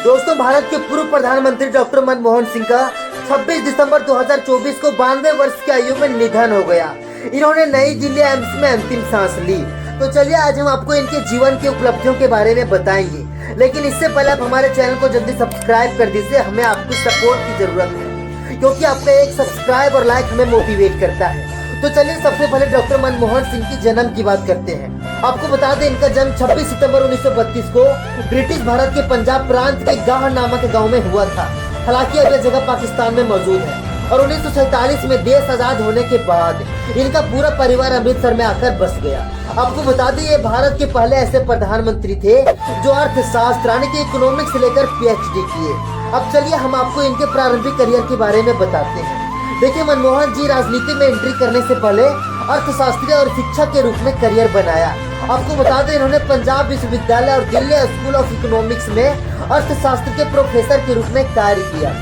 दोस्तों, भारत के पूर्व प्रधानमंत्री डॉक्टर मनमोहन सिंह का 26 दिसंबर 2024 को 92 वर्ष की आयु में निधन हो गया। इन्होंने नई दिल्ली एम्स में अंतिम सांस ली। तो चलिए आज हम आपको इनके जीवन की उपलब्धियों के बारे में बताएंगे, लेकिन इससे पहले आप हमारे चैनल को जल्दी सब्सक्राइब कर दीजिए। हमें आपकी सपोर्ट की जरूरत है, क्योंकि आपका एक सब्सक्राइब और लाइक हमें मोटिवेट करता है। तो चलिए सबसे पहले डॉक्टर मनमोहन सिंह की जन्म की बात करते हैं। आपको बता दें, इनका जन्म 26 सितंबर 1932 को ब्रिटिश भारत के पंजाब प्रांत के गाह नामक गांव में हुआ था। हालांकि अब यह जगह पाकिस्तान में मौजूद है और 1947 में देश आजाद होने के बाद इनका पूरा परिवार अमृतसर में आकर बस गया। आपको बता दें, ये भारत के पहले ऐसे प्रधानमंत्री थे जो अर्थशास्त्र यानी कि इकोनॉमिक्स से लेकर PhD किए। अब चलिए हम आपको इनके प्रारंभिक करियर के बारे में बताते हैं। देखिए, मनमोहन जी राजनीति में एंट्री करने से पहले अर्थशास्त्री और शिक्षक के रूप में करियर बनाया। आपको बता दें, इन्होंने पंजाब विश्वविद्यालय और दिल्ली स्कूल ऑफ इकोनॉमिक्स में अर्थशास्त्र के प्रोफेसर के रूप में कार्य किया।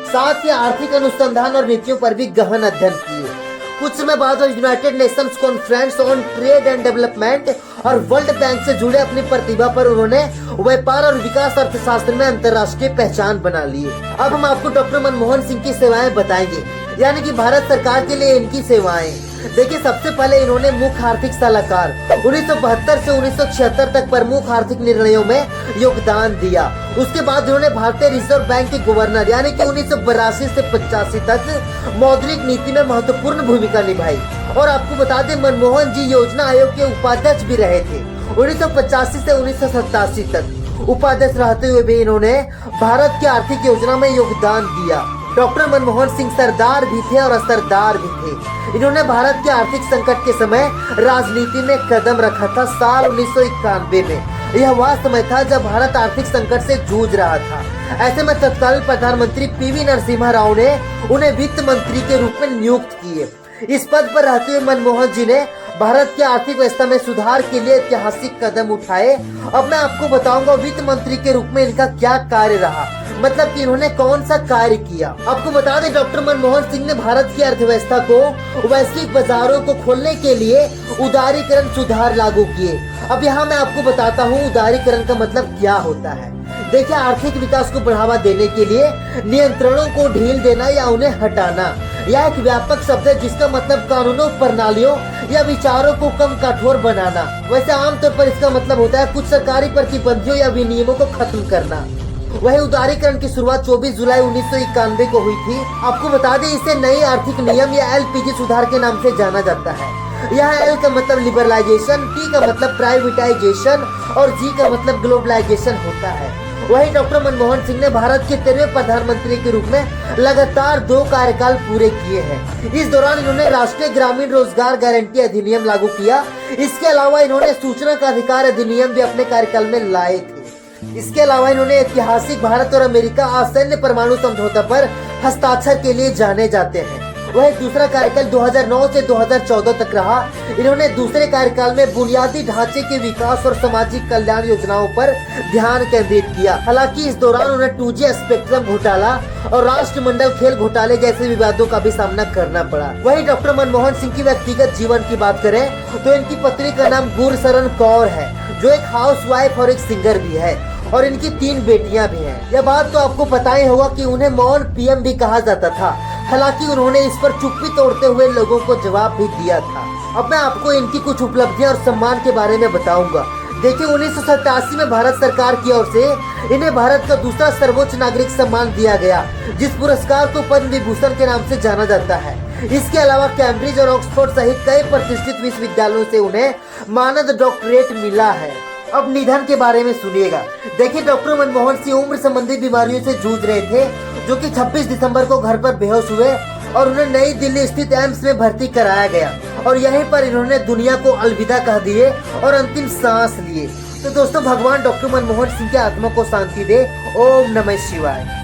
साथ ही आर्थिक अनुसंधान और नीतियों पर भी गहन अध्ययन किए। कुछ समय बाद United Nations conference on trade and development और वर्ल्ड बैंक से जुड़े अपनी प्रतिभा पर उन्होंने व्यापार और विकास अर्थशास्त्र में अंतर्राष्ट्रीय पहचान बना ली। अब हम आपको डॉक्टर मनमोहन सिंह की सेवाएं बताएंगे, यानी कि भारत सरकार के लिए इनकी सेवाएं। देखिए, सबसे पहले इन्होंने मुख्य आर्थिक सलाहकार 1972 से 1976 तक प्रमुख आर्थिक निर्णयों में योगदान दिया। उसके बाद इन्होंने भारतीय रिजर्व बैंक के गवर्नर यानी कि 1982 से 85 तक मौद्रिक नीति में महत्वपूर्ण भूमिका निभाई। और आपको बता दें, मनमोहन जी योजना आयोग के उपाध्यक्ष भी रहे थे 1985 से 1987 तक। उपाध्यक्ष रहते हुए भी इन्होंने भारत की आर्थिक योजना में योगदान दिया। डॉक्टर मनमोहन सिंह सरदार भी थे और असरदार भी थे। इन्होंने भारत के आर्थिक संकट के समय राजनीति में कदम रखा था। साल 1991 में यह वह समय था जब भारत आर्थिक संकट से जूझ रहा था। ऐसे में तत्कालीन प्रधानमंत्री PV नरसिम्हा राव ने उन्हें वित्त मंत्री के रूप में नियुक्त किए। इस पद पर रहते हुए मनमोहन जी ने भारत की आर्थिक व्यवस्था में सुधार के लिए ऐतिहासिक कदम उठाए। अब मैं आपको बताऊंगा वित्त मंत्री के रूप में इनका क्या कार्य रहा, मतलब कि इन्होंने कौन सा कार्य किया। आपको बता दें, डॉक्टर मनमोहन सिंह ने भारत की अर्थव्यवस्था को वैश्विक बाजारों को खोलने के लिए उदारीकरण सुधार लागू किए। अब यहाँ मैं आपको बताता हूँ उदारीकरण का मतलब क्या होता है। देखिए, आर्थिक विकास को बढ़ावा देने के लिए नियंत्रणों को ढील देना या उन्हें हटाना, यह एक व्यापक शब्द है जिसका मतलब कानूनों, प्रणालियों या विचारों को कम कठोर बनाना। वैसे आमतौर पर इसका मतलब होता है कुछ सरकारी प्रतिबंधों या विनियमों को खत्म करना। वही उदारीकरण की शुरुआत 24 जुलाई 1991 को हुई थी। आपको बता दें, इसे नई आर्थिक नियम या LPG सुधार के नाम से जाना जाता है। यह L का मतलब लिबरलाइजेशन, T का मतलब प्राइवेटाइजेशन और G का मतलब ग्लोबलाइजेशन होता है। वही डॉक्टर मनमोहन सिंह ने भारत के 13वें प्रधानमंत्री के रूप में लगातार 2 कार्यकाल पूरे किए हैं। इस दौरान इन्होंने राष्ट्रीय ग्रामीण रोजगार गारंटी अधिनियम लागू किया। इसके अलावा इन्होंने सूचना का अधिकार अधिनियम भी अपने कार्यकाल में लाए थे। इसके अलावा इन्होंने ऐतिहासिक भारत और अमेरिका असैन्य परमाणु समझौता पर हस्ताक्षर के लिए जाने जाते हैं। वह दूसरा कार्यकाल 2009 से 2014 तक रहा। इन्होंने दूसरे कार्यकाल में बुनियादी ढांचे के विकास और सामाजिक कल्याण योजनाओं पर ध्यान केंद्रित किया। हालांकि इस दौरान उन्हें 2G स्पेक्ट्रम घोटाला और राष्ट्रमंडल खेल घोटाले जैसे विवादों का भी सामना करना पड़ा। वही डॉक्टर मनमोहन सिंह की व्यक्तिगत जीवन की बात करें तो इनकी पत्नी का नाम गुरशरण कौर है, जो एक हाउसवाइफ और एक सिंगर भी है, और इनकी 3 बेटियां भी हैं। यह बात तो आपको पता ही होगा कि उन्हें मौन PM भी कहा जाता था। हालांकि उन्होंने इस पर चुप्पी तोड़ते हुए लोगों को जवाब भी दिया था। अब मैं आपको इनकी कुछ उपलब्धियां और सम्मान के बारे में बताऊंगा। देखिए, 1987 में भारत सरकार की ओर से इन्हें भारत का दूसरा सर्वोच्च नागरिक सम्मान दिया गया, जिस पुरस्कार को पद्म विभूषण के नाम से जाना जाता है। इसके अलावा कैम्ब्रिज और ऑक्सफोर्ड सहित कई प्रतिष्ठित विश्वविद्यालयों से उन्हें मानद डॉक्टरेट मिला है। अब निधन के बारे में सुनिएगा। देखिए, डॉक्टर मनमोहन सिंह उम्र संबंधी बीमारियों से जूझ रहे थे, जो कि 26 दिसंबर को घर पर बेहोश हुए और उन्हें नई दिल्ली स्थित एम्स में भर्ती कराया गया और यहीं पर इन्होंने दुनिया को अलविदा कह दिए और अंतिम सांस लिए। तो दोस्तों, भगवान डॉक्टर मनमोहन सिंह की आत्मा को शांति दे। ओम नमः शिवाय।